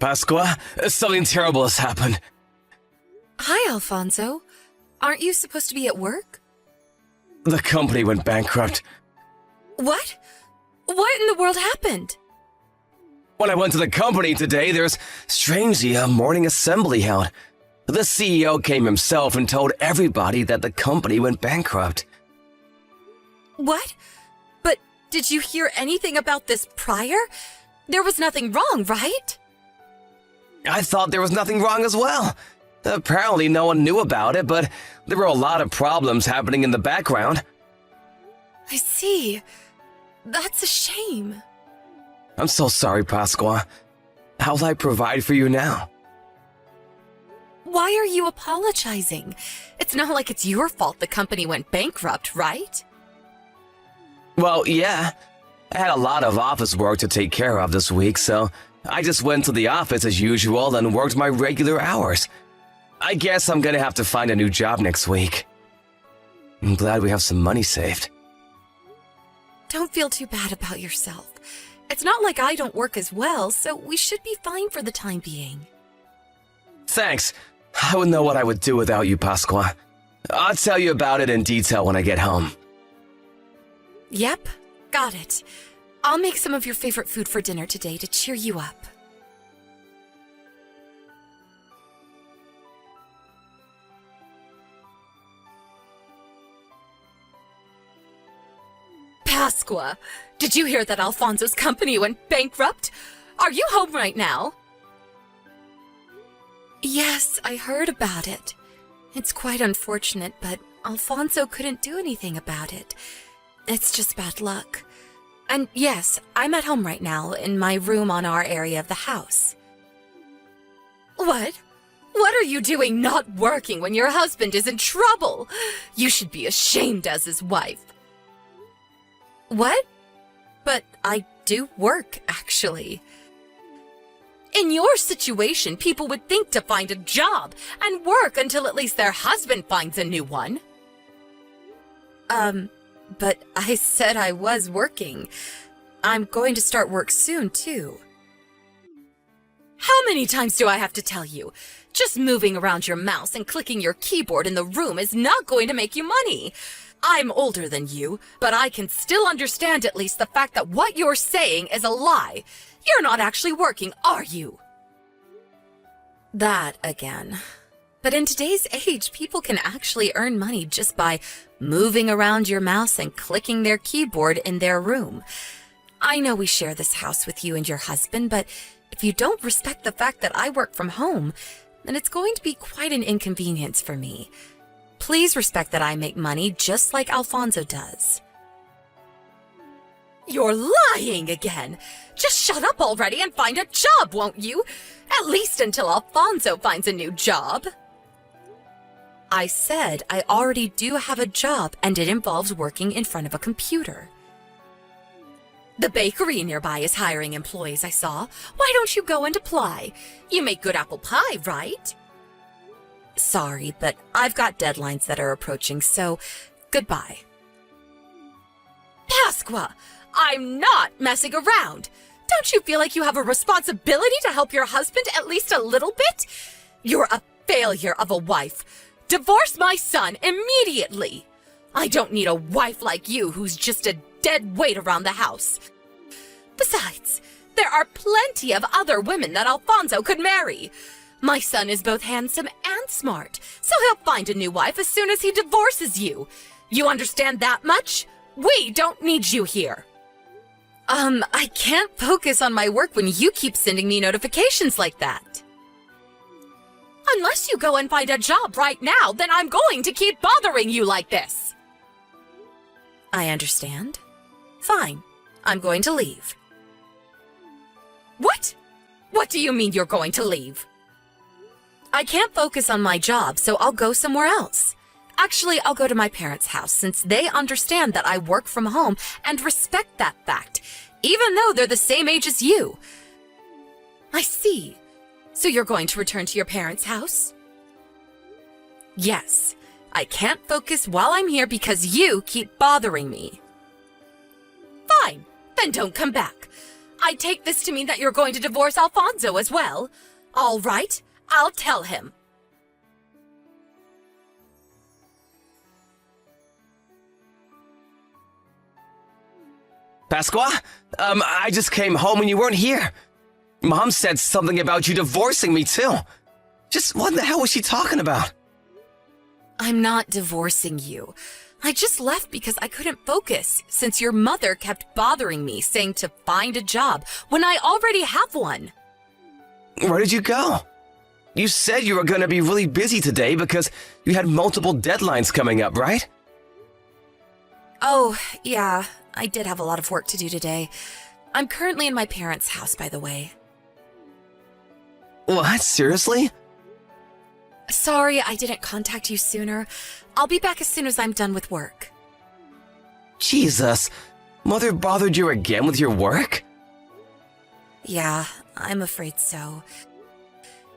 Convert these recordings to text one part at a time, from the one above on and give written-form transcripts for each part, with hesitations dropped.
Pasqua, something terrible has happened. Hi, Alfonso. Aren't you supposed to be at work? The company went bankrupt. What? What in the world happened? When I went to the company today, there's strangely a morning assembly held. The CEO came himself and told everybody that the company went bankrupt. What? But did you hear anything about this prior? There was nothing wrong, right? I thought there was nothing wrong as well. Apparently no one knew about it, but there were a lot of problems happening in the background. I see. That's a shame. I'm so sorry, Pasqua. How'll I provide for you now? Why are you apologizing? It's not like it's your fault the company went bankrupt, right? Well, yeah. I had a lot of office work to take care of this week, so I just went to the office as usual and worked my regular hours. I guess I'm gonna have to find a new job next week. I'm glad we have some money saved. Don't feel too bad about yourself. It's not like I don't work as well, so we should be fine for the time being. Thanks. I wouldn't know what I would do without you, Pasqua. I'll tell you about it in detail when I get home. Yep, got it. I'll make some of your favorite food for dinner today to cheer you up. Pasqua, did you hear that Alfonso's company went bankrupt? Are you home right now? Yes, I heard about it. It's quite unfortunate, but Alfonso couldn't do anything about it. It's just bad luck. And yes, I'm at home right now, in my room on our area of the house. What? What are you doing not working when your husband is in trouble? You should be ashamed as his wife. What? But I do work, actually. In your situation, people would think to find a job and work until at least their husband finds a new one. But I said I was working. I'm going to start work soon, too. How many times do I have to tell you? Just moving around your mouse and clicking your keyboard in the room is not going to make you money. I'm older than you, but I can still understand at least the fact that what you're saying is a lie. You're not actually working, are you? That again. But in today's age, people can actually earn money just by moving around your mouse and clicking their keyboard in their room. I know we share this house with you and your husband, but if you don't respect the fact that I work from home, then it's going to be quite an inconvenience for me. Please respect that I make money just like Alfonso does. You're lying again! Just shut up already and find a job, won't you? At least until Alfonso finds a new job. I said I already do have a job, and it involves working in front of a computer. The bakery nearby is hiring employees, I saw. Why don't you go and apply? You make good apple pie, right? Sorry, but I've got deadlines that are approaching, so goodbye. Pasqua, I'm not messing around. Don't you feel like you have a responsibility to help your husband at least a little bit? You're a failure of a wife. Divorce my son immediately. I don't need a wife like you who's just a dead weight around the house. Besides, there are plenty of other women that Alfonso could marry. My son is both handsome and smart, so he'll find a new wife as soon as he divorces you. You understand that much? We don't need you here. I can't focus on my work when you keep sending me notifications like that. Unless you go and find a job right now, then I'm going to keep bothering you like this. I understand. Fine. I'm going to leave. What? What do you mean you're going to leave? I can't focus on my job, so I'll go somewhere else. Actually, I'll go to my parents' house since they understand that I work from home and respect that fact, even though they're the same age as you. I see. So you're going to return to your parents' house? Yes. I can't focus while I'm here because you keep bothering me. Fine. Then don't come back. I take this to mean that you're going to divorce Alfonso as well. All right, I'll tell him. Pasqua? I just came home and you weren't here. Mom said something about you divorcing me, too. Just what the hell was she talking about? I'm not divorcing you. I just left because I couldn't focus, since your mother kept bothering me, saying to find a job when I already have one. Where did you go? You said you were going to be really busy today because you had multiple deadlines coming up, right? Oh, yeah, I did have a lot of work to do today. I'm currently in my parents' house, by the way. What? Seriously? Sorry I didn't contact you sooner. I'll be back as soon as I'm done with work. Jesus. Mother bothered you again with your work? Yeah, I'm afraid so.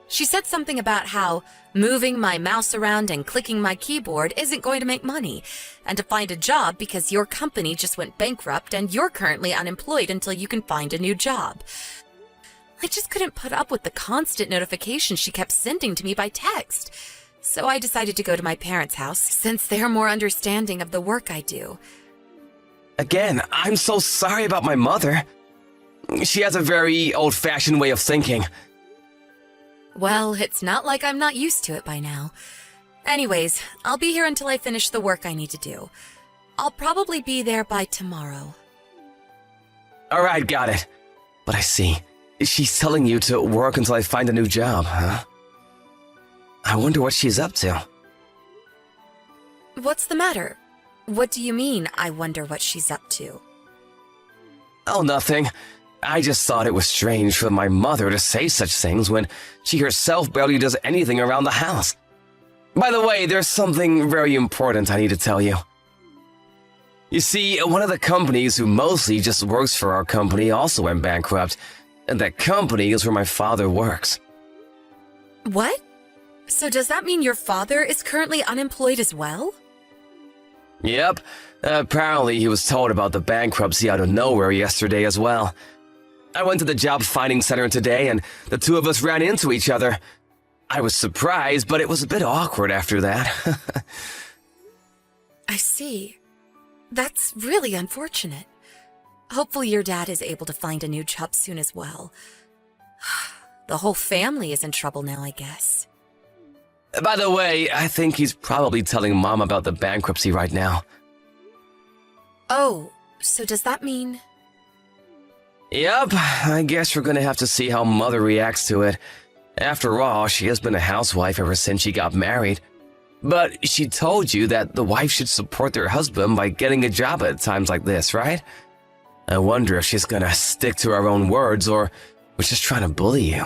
She said something about how moving my mouse around and clicking my keyboard isn't going to make money, and to find a job because your company just went bankrupt and you're currently unemployed until you can find a new job. I just couldn't put up with the constant notifications she kept sending to me by text, so I decided to go to my parents' house since they're more understanding of the work I do. Again, I'm so sorry about my mother. She has a very old-fashioned way of thinking. Well, it's not like I'm not used to it by now. Anyways, I'll be here until I finish the work I need to do. I'll probably be there by tomorrow. Alright, got it. But I see. She's telling you to work until I find a new job, huh? I wonder what she's up to. What's the matter? What do you mean, I wonder what she's up to? Oh, nothing. I just thought it was strange for my mother to say such things when she herself barely does anything around the house. By the way, there's something very important I need to tell you. You see, one of the companies who mostly just works for our company also went bankrupt, and that company is where my father works. What? So does that mean your father is currently unemployed as well? Yep. Apparently he was told about the bankruptcy out of nowhere yesterday as well. I went to the job finding center today and the two of us ran into each other. I was surprised, but it was a bit awkward after that. I see. That's really unfortunate. Hopefully your dad is able to find a new job soon as well. The whole family is in trouble now, I guess. By the way, I think he's probably telling Mom about the bankruptcy right now. Oh, so does that mean... Yep, I guess we're gonna have to see how Mother reacts to it. After all, she has been a housewife ever since she got married. But she told you that the wife should support their husband by getting a job at times like this, right? I wonder if she's gonna stick to her own words or was just trying to bully you.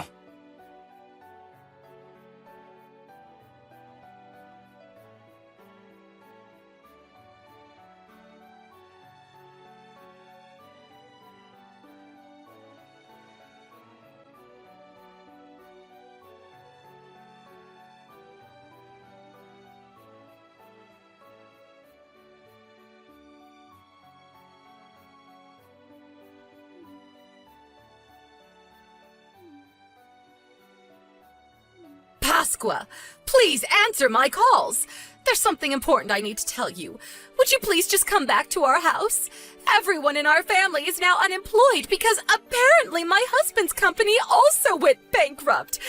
Pasqua, please answer my calls. There's something important I need to tell you. Would you please just come back to our house? Everyone in our family is now unemployed because apparently my husband's company also went bankrupt.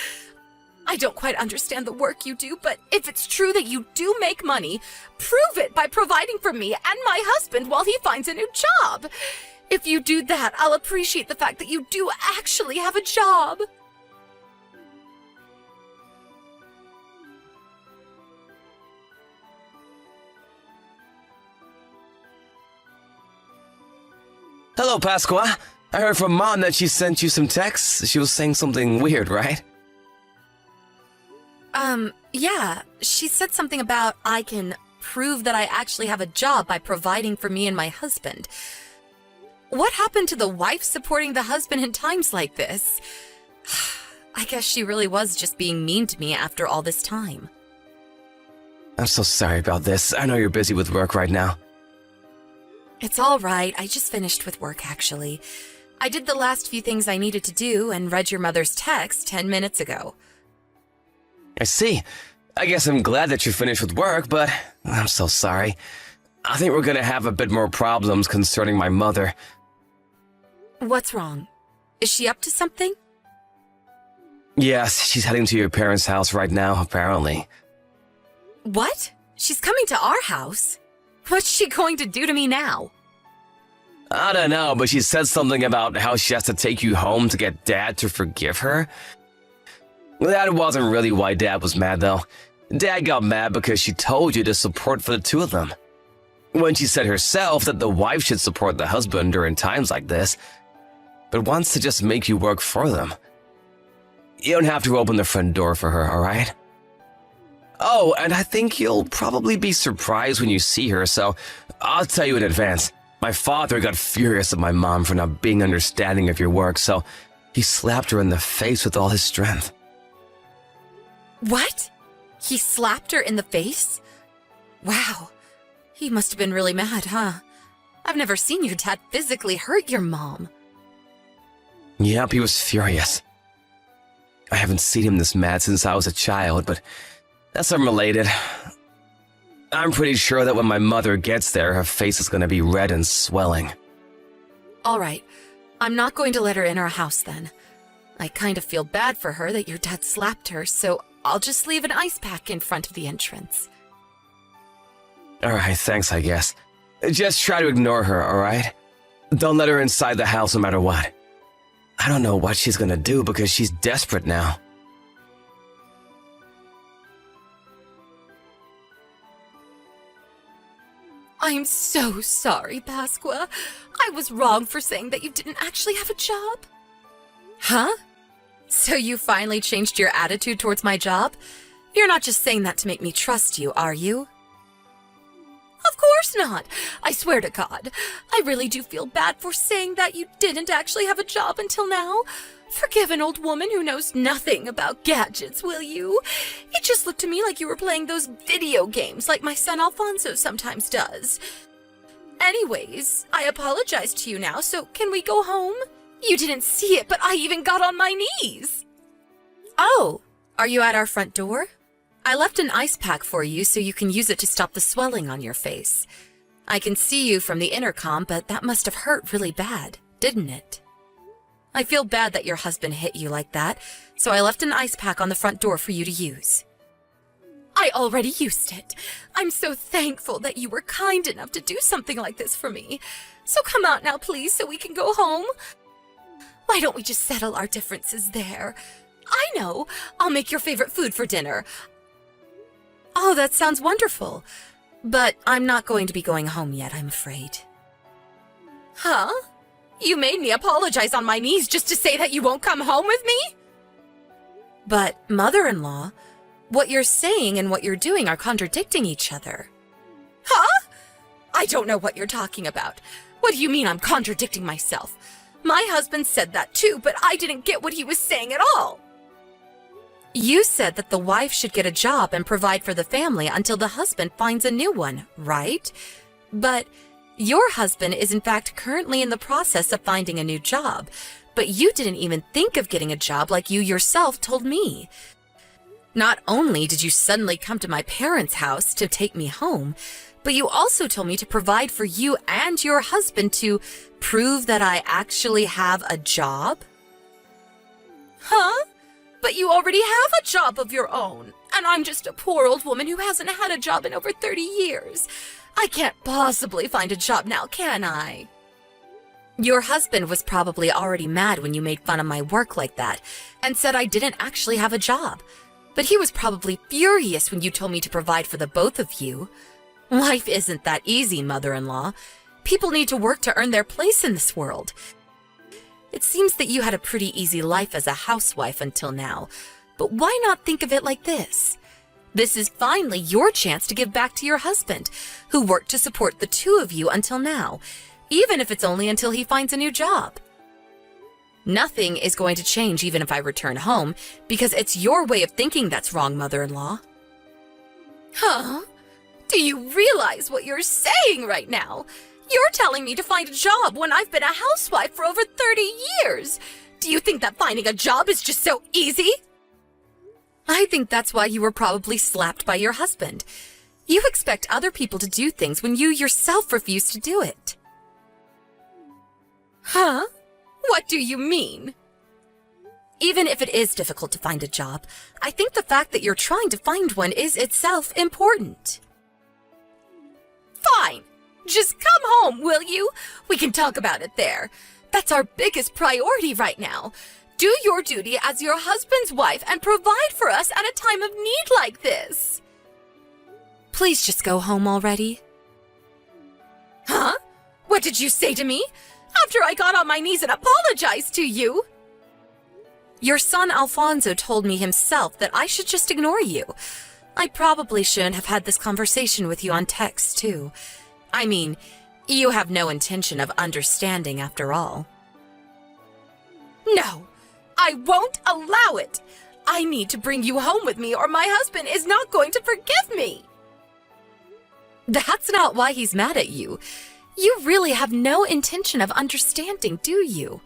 I don't quite understand the work you do, but if it's true that you do make money, prove it by providing for me and my husband while he finds a new job. If you do that, I'll appreciate the fact that you do actually have a job. Hello, Pasqua. I heard from Mom that she sent you some texts. She was saying something weird, right? Yeah. She said something about I can prove that I actually have a job by providing for me and my husband. What happened to the wife supporting the husband in times like this? I guess she really was just being mean to me after all this time. I'm so sorry about this. I know you're busy with work right now. It's all right. I just finished with work, actually. I did the last few things I needed to do and read your mother's text 10 minutes ago. I see. I guess I'm glad that you're finished with work, but I'm so sorry. I think we're gonna have a bit more problems concerning my mother. What's wrong? Is she up to something? Yes, she's heading to your parents' house right now, apparently. What? She's coming to our house? What's she going to do to me now? I don't know, but she said something about how she has to take you home to get Dad to forgive her. That wasn't really why Dad was mad, though. Dad got mad because she told you to support for the two of them. When she said herself that the wife should support the husband during times like this, but wants to just make you work for them. You don't have to open the front door for her, alright? Oh, and I think you'll probably be surprised when you see her, so I'll tell you in advance. My father got furious at my mom for not being understanding of your work, so he slapped her in the face with all his strength. What? He slapped her in the face? Wow. He must have been really mad, huh? I've never seen your dad physically hurt your mom. Yep, he was furious. I haven't seen him this mad since I was a child, but that's unrelated. I'm pretty sure that when my mother gets there, her face is going to be red and swelling. All right. I'm not going to let her in our house then. I kind of feel bad for her that your dad slapped her, so I'll just leave an ice pack in front of the entrance. Alright, thanks, I guess. Just try to ignore her, alright? Don't let her inside the house no matter what. I don't know what she's gonna do because she's desperate now. I'm so sorry, Pasqua. I was wrong for saying that you didn't actually have a job. Huh? So you finally changed your attitude towards my job? You're not just saying that to make me trust you, are you? Of course not. I swear to God. I really do feel bad for saying that you didn't actually have a job until now. Forgive an old woman who knows nothing about gadgets, will you? It just looked to me like you were playing those video games like my son Alfonso sometimes does. Anyways, I apologize to you now, so can we go home? You didn't see it, but I even got on my knees. Oh, are you at our front door? I left an ice pack for you so you can use it to stop the swelling on your face. I can see you from the intercom, but that must have hurt really bad, didn't it? I feel bad that your husband hit you like that, so I left an ice pack on the front door for you to use. I already used it. I'm so thankful that you were kind enough to do something like this for me. So come out now, please, so we can go home. Why don't we just settle our differences there? I know. I'll make your favorite food for dinner. Oh, that sounds wonderful. But I'm not going to be going home yet, I'm afraid. Huh? You made me apologize on my knees just to say that you won't come home with me? But, mother-in-law, what you're saying and what you're doing are contradicting each other. Huh? I don't know what you're talking about. What do you mean I'm contradicting myself? My husband said that too, but I didn't get what he was saying at all. You said that the wife should get a job and provide for the family until the husband finds a new one, right? But your husband is in fact currently in the process of finding a new job, but you didn't even think of getting a job like you yourself told me. Not only did you suddenly come to my parents' house to take me home, but you also told me to provide for you and your husband to prove that I actually have a job? Huh? But you already have a job of your own, and I'm just a poor old woman who hasn't had a job in over 30 years. I can't possibly find a job now, can I? Your husband was probably already mad when you made fun of my work like that, and said I didn't actually have a job. But he was probably furious when you told me to provide for the both of you. Life isn't that easy, mother-in-law. People need to work to earn their place in this world. It seems that you had a pretty easy life as a housewife until now, but why not think of it like this? This is finally your chance to give back to your husband, who worked to support the two of you until now, even if it's only until he finds a new job. Nothing is going to change even if I return home, because it's your way of thinking that's wrong, mother-in-law. Huh? Do you realize what you're saying right now? You're telling me to find a job when I've been a housewife for over 30 years. Do you think that finding a job is just so easy? I think that's why you were probably slapped by your husband. You expect other people to do things when you yourself refuse to do it. Huh? What do you mean? Even if it is difficult to find a job, I think the fact that you're trying to find one is itself important. Fine. Just come home, will you? We can talk about it there. That's our biggest priority right now. Do your duty as your husband's wife and provide for us at a time of need like this. Please just go home already. Huh? What did you say to me? After I got on my knees and apologized to you? Your son Alfonso told me himself that I should just ignore you. I probably shouldn't have had this conversation with you on text, too. I mean, you have no intention of understanding after all. No, I won't allow it. I need to bring you home with me or my husband is not going to forgive me. That's not why he's mad at you. You really have no intention of understanding, do you?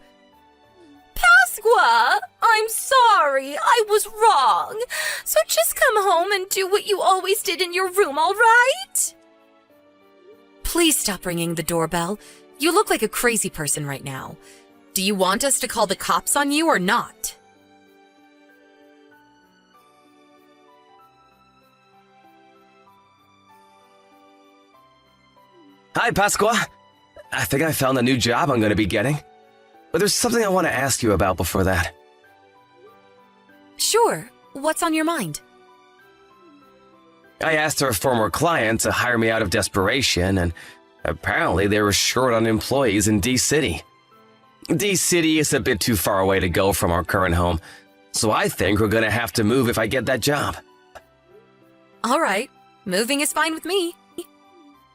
Pasqua, I'm sorry. I was wrong. So just come home and do what you always did in your room, all right? Please stop ringing the doorbell. You look like a crazy person right now. Do you want us to call the cops on you or not? Hi, Pasqua. I think I found a new job I'm going to be getting. But there's something I want to ask you about before that. Sure. What's on your mind? I asked our former client to hire me out of desperation, and apparently they were short on employees in D-City. D-City is a bit too far away to go from our current home, so I think we're going to have to move if I get that job. All right. Moving is fine with me.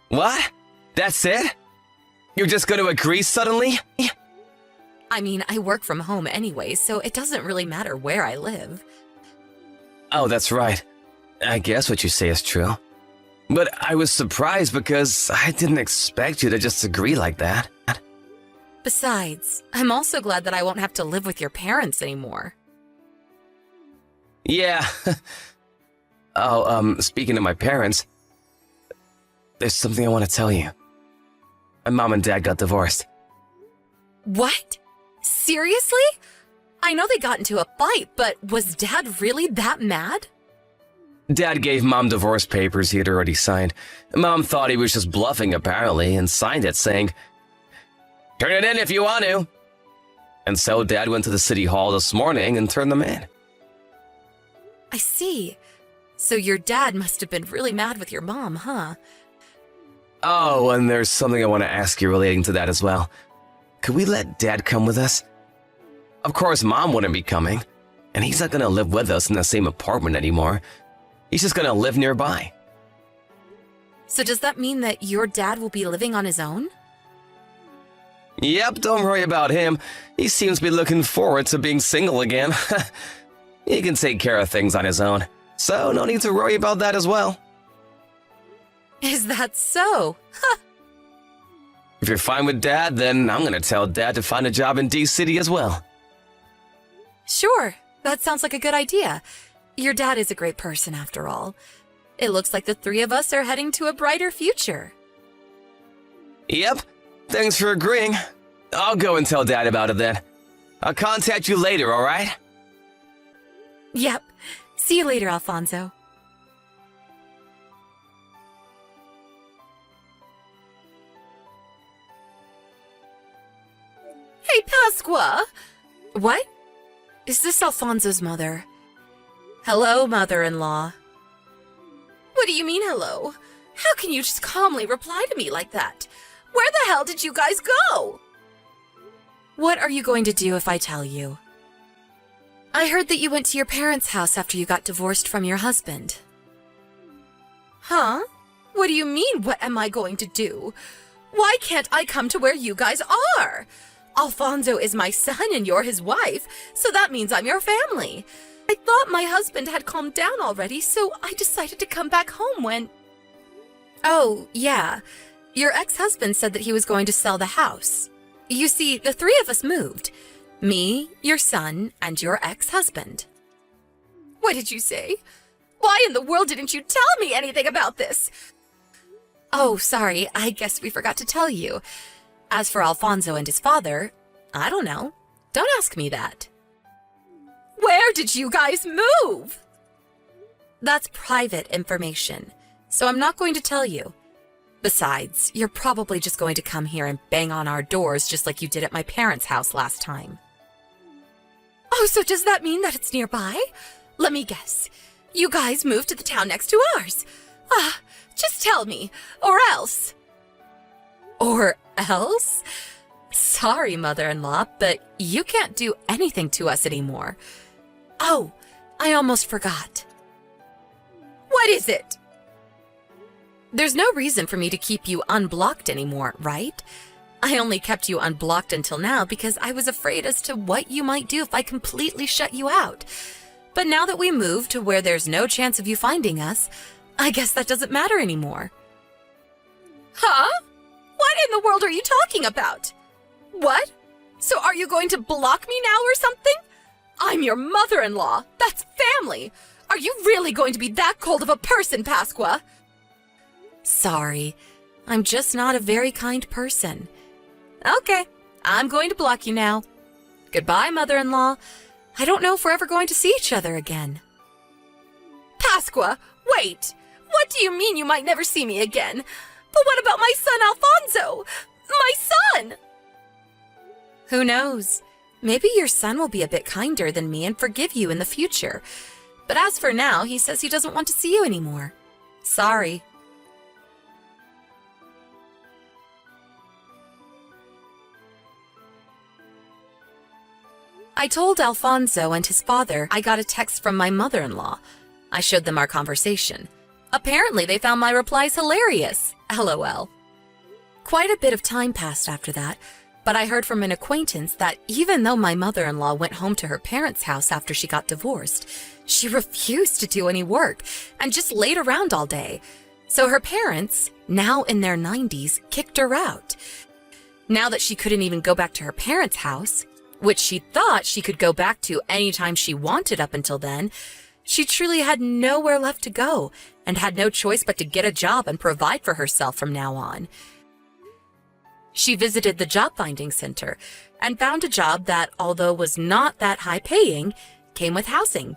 What? That's it? You're just going to agree suddenly? I mean, I work from home anyway, so it doesn't really matter where I live. Oh, that's right. I guess what you say is true. But I was surprised because I didn't expect you to just agree like that. Besides, I'm also glad that I won't have to live with your parents anymore. Yeah. Speaking of my parents, there's something I want to tell you. My mom and dad got divorced. What? Seriously? I know they got into a fight, but was Dad really that mad? Dad gave Mom divorce papers he had already signed. Mom thought he was just bluffing, apparently, and signed it saying, "Turn it in if you want to." And so Dad went to the city hall this morning and turned them in. I see. So your dad must have been really mad with your mom, huh? Oh, and there's something I want to ask you relating to that as well. Could we let Dad come with us? Of course, Mom wouldn't be coming, and he's not going to live with us in the same apartment anymore. He's just going to live nearby. So does that mean that your dad will be living on his own? Yep, don't worry about him. He seems to be looking forward to being single again. He can take care of things on his own, so no need to worry about that as well. Is that so? If you're fine with Dad, then I'm going to tell Dad to find a job in D-City as well. Sure, that sounds like a good idea. Your dad is a great person after all. It looks like the three of us are heading to a brighter future. Yep, thanks for agreeing. I'll go and tell Dad about it then. I'll contact you later, all right? Yep. See you later, Alfonso. Hey, Pasqua! What? Is this Alfonso's mother? Hello, mother-in-law. What do you mean, hello? How can you just calmly reply to me like that? Where the hell did you guys go? What are you going to do if I tell you? I heard that you went to your parents' house after you got divorced from your husband. Huh? What do you mean, what am I going to do? Why can't I come to where you guys are? Alfonso is my son and you're his wife, so that means I'm your family. I thought my husband had calmed down already, so I decided to come back home when... Oh, yeah. Your ex-husband said that he was going to sell the house. You see, the three of us moved. Me, your son, and your ex-husband. What did you say? Why in the world didn't you tell me anything about this? Oh, sorry, I guess we forgot to tell you. As for Alfonso and his father, I don't know. Don't ask me that. Where did you guys move? That's private information, so I'm not going to tell you. Besides, you're probably just going to come here and bang on our doors just like you did at my parents' house last time. Oh, so does that mean that it's nearby? Let me guess. You guys moved to the town next to ours. Just tell me, or else. Or else? Sorry, mother-in-law, but you can't do anything to us anymore. Oh, I almost forgot. What is it? There's no reason for me to keep you unblocked anymore, right? I only kept you unblocked until now because I was afraid as to what you might do if I completely shut you out. But now that we moved to where there's no chance of you finding us, I guess that doesn't matter anymore. Huh? What in the world are you talking about? What? So are you going to block me now or something? I'm your mother-in-law. That's family. Are you really going to be that cold of a person, Pasqua? Sorry, I'm just not a very kind person. Okay, I'm going to block you now. Goodbye, mother-in-law. I don't know if we're ever going to see each other again. Pasqua, wait! What do you mean you might never see me again? But what about my son Alfonso? My son! Who knows? Maybe your son will be a bit kinder than me and forgive you in the future. But as for now, he says he doesn't want to see you anymore. Sorry. I told Alfonso and his father I got a text from my mother-in-law. I showed them our conversation. Apparently, they found my replies hilarious. LOL. Quite a bit of time passed after that, but I heard from an acquaintance that even though my mother-in-law went home to her parents' house after she got divorced, she refused to do any work and just laid around all day. So her parents, now in their 90s, kicked her out. Now that she couldn't even go back to her parents' house, which she thought she could go back to anytime she wanted up until then, she truly had nowhere left to go and had no choice but to get a job and provide for herself from now on. She visited the job finding center and found a job that, although was not that high paying, came with housing.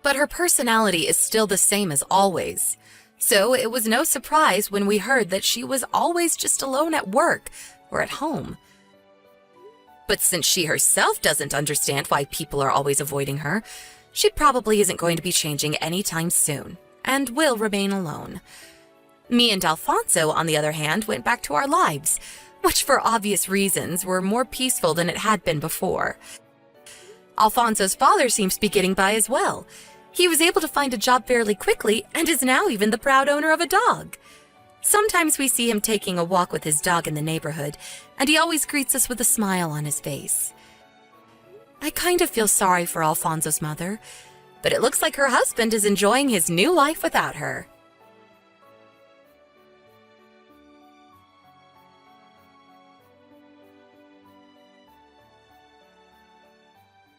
But her personality is still the same as always. So it was no surprise when we heard that she was always just alone at work or at home. But since she herself doesn't understand why people are always avoiding her, she probably isn't going to be changing anytime soon, and will remain alone. Me and Alfonso, on the other hand, went back to our lives, which for obvious reasons were more peaceful than it had been before. Alfonso's father seems to be getting by as well. He was able to find a job fairly quickly and is now even the proud owner of a dog. Sometimes we see him taking a walk with his dog in the neighborhood, and he always greets us with a smile on his face. I kind of feel sorry for Alfonso's mother, but it looks like her husband is enjoying his new life without her.